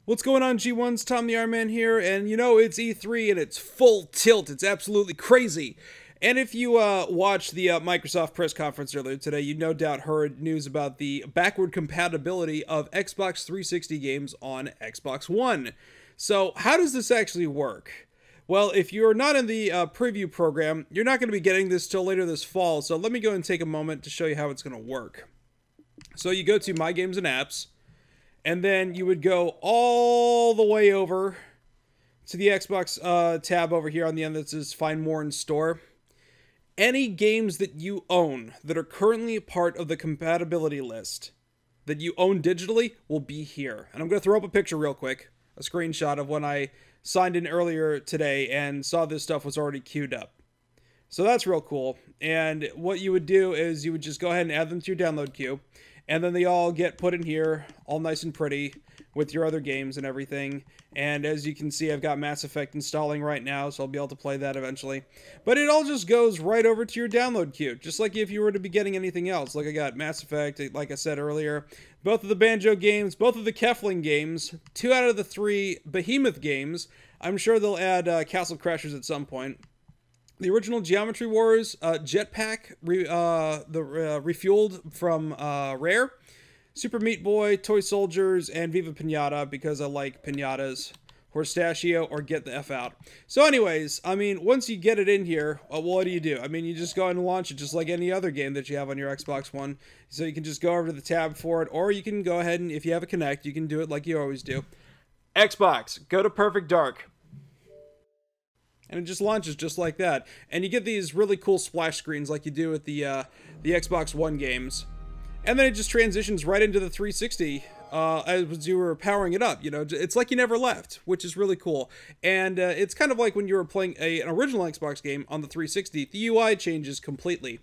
What's going on, G1s? Tom the Iron Man here, and you know, it's E3 and it's full tilt. It's absolutely crazy. And if you watched the Microsoft press conference earlier today, you no doubt heard news about the backward compatibility of Xbox 360 games on Xbox One. So how does this actually work? Well, if you're not in the preview program, you're not going to be getting this till later this fall, so let me go and take a moment to show you how it's going to work. So you go to My Games and Apps, and then you would go all the way over to the Xbox tab over here on the end that says Find More in Store. Any games that you own that are currently part of the compatibility list that you own digitally will be here. And I'm going to throw up a picture real quick, a screenshot of when I signed in earlier today and saw this stuff was already queued up. So that's real cool. And what you would do is you would just go ahead and add them to your download queue. And then they all get put in here, all nice and pretty, with your other games and everything. And as you can see, I've got Mass Effect installing right now, so I'll be able to play that eventually. But it all just goes right over to your download queue, just like if you were to be getting anything else. Like I got Mass Effect, like I said earlier, both of the Banjo games, both of the Kefling games, 2 out of the 3 Behemoth games. I'm sure they'll add Castle Crashers at some point. The original Geometry Wars Jetpack, refueled from Rare, Super Meat Boy, Toy Soldiers, and Viva Pinata, because I like pinatas, Horstachio, or Get the F Out. So anyways, I mean, once you get it in here, what do? I mean, you just go ahead and launch it just like any other game that you have on your Xbox One. So you can just go over to the tab for it, or you can go ahead and, if you have a Kinect, you can do it like you always do. Xbox, go to Perfect Dark. And it just launches just like that. And you get these really cool splash screens like you do with the Xbox One games. And then it just transitions right into the 360 as you were powering it up. You know, it's like you never left, which is really cool. And it's kind of like when you were playing an original Xbox game on the 360. The UI changes completely.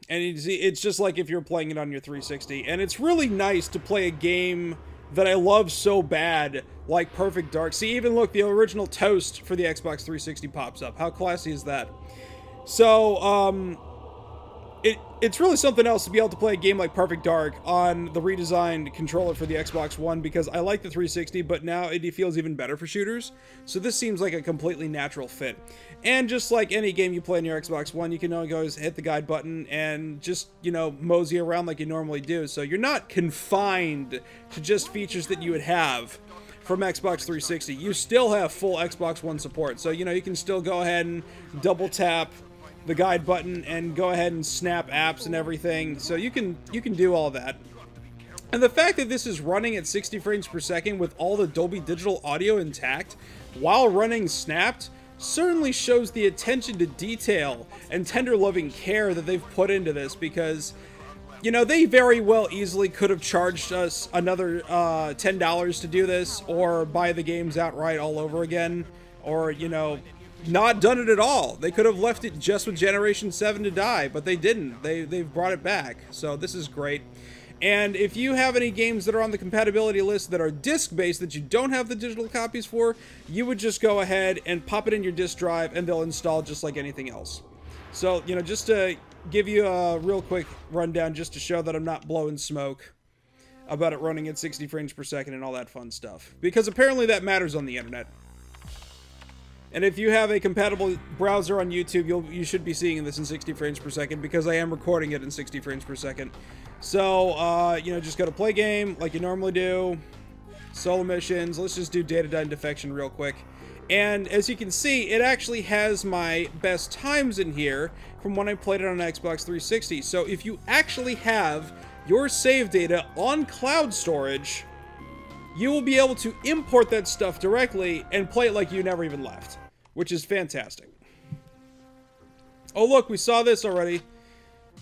And you see, it's just like if you're playing it on your 360. And it's really nice to play a game that I love so bad, like Perfect Dark. See, even look, the original Toast for the Xbox 360 pops up. How classy is that? So, it's really something else to be able to play a game like Perfect Dark on the redesigned controller for the Xbox One, because I like the 360, but now it feels even better for shooters. So this seems like a completely natural fit. And just like any game you play on your Xbox One, you can always hit the guide button and just, you know, mosey around like you normally do. So you're not confined to just features that you would have from Xbox 360. You still have full Xbox One support. So, you know, you can still go ahead and double tap the guide button and go ahead and snap apps and everything. So you can do all that. And the fact that this is running at 60 frames per second with all the Dolby Digital audio intact while running snapped certainly shows the attention to detail and tender loving care that they've put into this, because, you know, they very well easily could have charged us another $10 to do this, or buy the games outright all over again, or, you know, not done it at all. They could have left it just with Generation 7 to die, but they didn't. They've brought it back, so this is great. And if you have any games that are on the compatibility list that are disc-based that you don't have the digital copies for, you would just go ahead and pop it in your disk drive and they'll install just like anything else. So, you know, just to give you a real quick rundown, just to show that I'm not blowing smoke about it running at 60 frames per second and all that fun stuff, because apparently that matters on the internet. And if you have a compatible browser on YouTube, you should be seeing this in 60 frames per second, because I am recording it in 60 frames per second. So, you know, just go to play game like you normally do. Solo missions. Let's just do Data Defection real quick. And as you can see, it actually has my best times in here from when I played it on Xbox 360. So if you actually have your save data on cloud storage, you will be able to import that stuff directly and play it like you never even left, which is fantastic. Oh, look, we saw this already.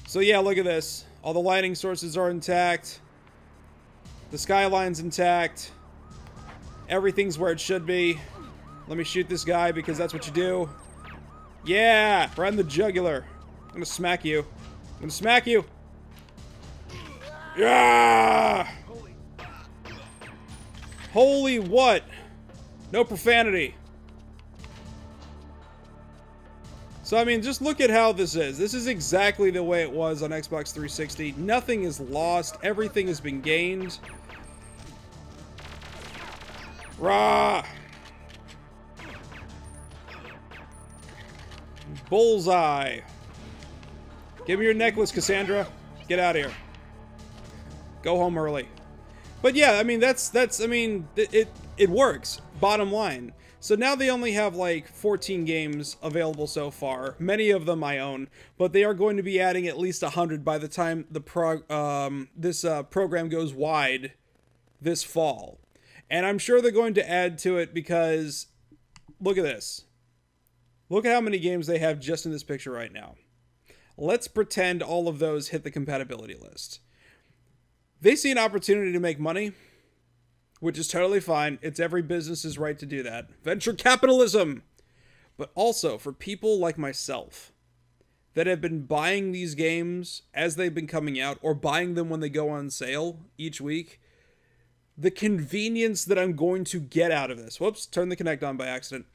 So yeah, look at this. All the lighting sources are intact. The skyline's intact. Everything's where it should be. Let me shoot this guy, because that's what you do. Yeah! Right in the jugular. I'm gonna smack you. I'm gonna smack you! Yeah! Holy what? No profanity. So, I mean, just look at how this is. This is exactly the way it was on Xbox 360. Nothing is lost. Everything has been gained. Rah! Bullseye. Give me your necklace, Cassandra. Get out of here. Go home early. But yeah, I mean, it works. Bottom line. So now they only have like 14 games available so far. Many of them I own, but they are going to be adding at least 100 by the time the program goes wide this fall. And I'm sure they're going to add to it because look at this. Look at how many games they have just in this picture right now. Let's pretend all of those hit the compatibility list. They see an opportunity to make money, which is totally fine. It's every business's right to do that. Venture capitalism! But also, for people like myself that have been buying these games as they've been coming out, or buying them when they go on sale each week, the convenience that I'm going to get out of this... Whoops, turned the Kinect on by accident.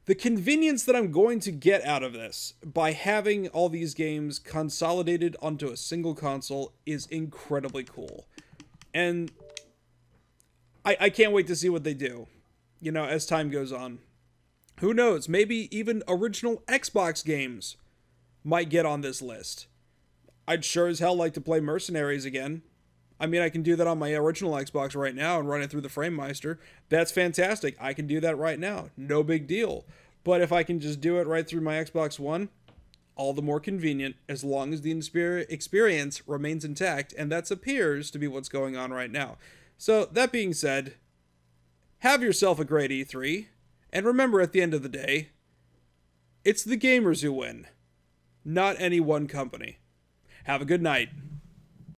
The convenience that I'm going to get out of this by having all these games consolidated onto a single console is incredibly cool. And I can't wait to see what they do, you know, as time goes on. Who knows? Maybe even original Xbox games might get on this list. I'd sure as hell like to play Mercenaries again. I mean, I can do that on my original Xbox right now and run it through the FrameMeister. That's fantastic. I can do that right now. No big deal. But if I can just do it right through my Xbox One, all the more convenient, as long as the experience remains intact, and that appears to be what's going on right now. So, that being said, have yourself a great E3, and remember at the end of the day, it's the gamers who win, not any one company. Have a good night.